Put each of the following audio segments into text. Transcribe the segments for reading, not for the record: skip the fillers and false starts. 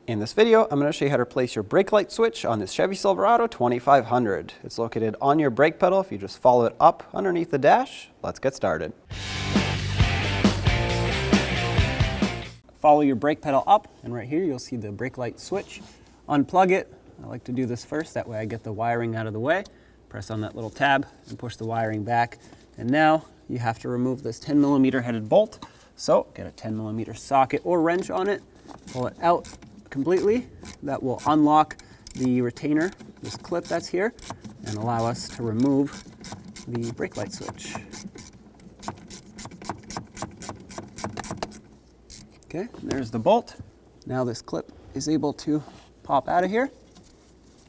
In this video, I'm going to show you how to replace your brake light switch on this Chevy Silverado 2500. It's located on your brake pedal. If you just follow it up underneath the dash, let's get started. Follow your brake pedal up, and right here you'll see the brake light switch. Unplug it. I like to do this first, that way I get the wiring out of the way. Press on that little tab and push the wiring back. And now you have to remove this 10mm headed bolt. So get a 10mm socket or wrench on it, pull it out completely. That will unlock the retainer, this clip that's here, and allow us to remove the brake light switch. Okay, there's the bolt. Now this clip is able to pop out of here.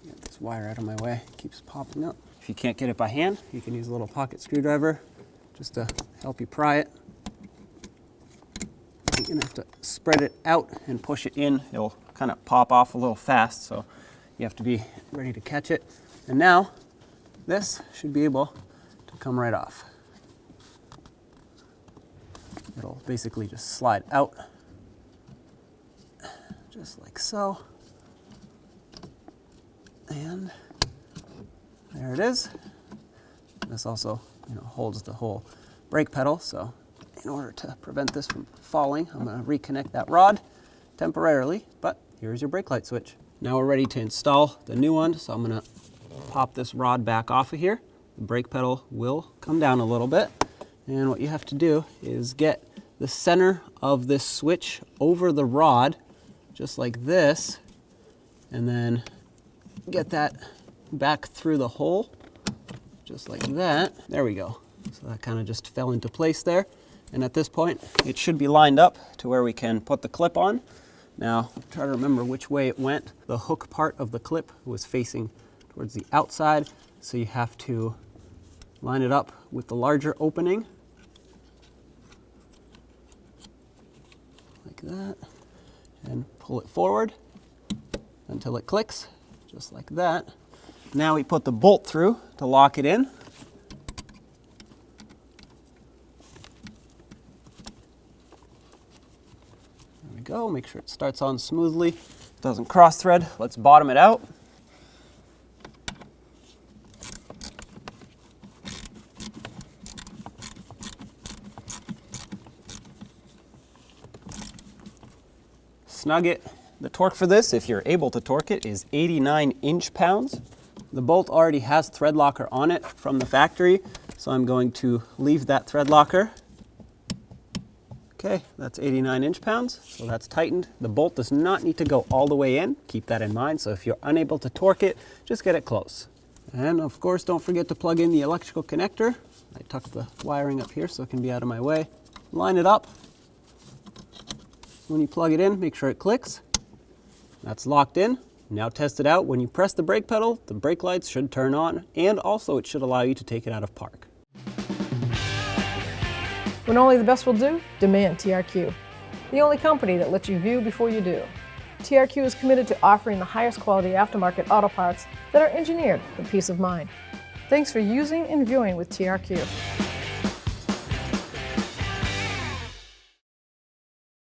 Get this wire out of my way, it keeps popping up. If you can't get it by hand, you can use a little pocket screwdriver just to help you pry it. You're gonna have to spread it out and push it in. It'll kind of pop off a little fast, so you have to be ready to catch it. And now this should be able to come right off. It'll basically just slide out, just like so. And there it is. This also, holds the whole brake pedal, so in order to prevent this from falling, I'm going to reconnect that rod temporarily, but here's your brake light switch. Now we're ready to install the new one, so I'm going to pop this rod back off of here. The brake pedal will come down a little bit, and what you have to do is get the center of this switch over the rod, just like this, and then get that back through the hole, just like that. There we go. So that kind of just fell into place there. And at this point, it should be lined up to where we can put the clip on. Now, try to remember which way it went. The hook part of the clip was facing towards the outside, so you have to line it up with the larger opening, like that, and pull it forward until it clicks, just like that. Now we put the bolt through to lock it in. Go. Make sure it starts on smoothly, doesn't cross thread. Let's bottom it out. Snug it. The torque for this, if you're able to torque it, is 89 inch-pounds. The bolt already has thread locker on it from the factory, so I'm going to leave that thread locker. Okay, that's 89 inch-pounds, so that's tightened. The bolt does not need to go all the way in. Keep that in mind, so if you're unable to torque it, just get it close. And of course, don't forget to plug in the electrical connector. I tucked the wiring up here so it can be out of my way. Line it up. When you plug it in, make sure it clicks. That's locked in. Now test it out. When you press the brake pedal, the brake lights should turn on, and also it should allow you to take it out of park. When only the best will do, demand TRQ. The only company that lets you view before you do. TRQ is committed to offering the highest quality aftermarket auto parts that are engineered for peace of mind. Thanks for using and viewing with TRQ.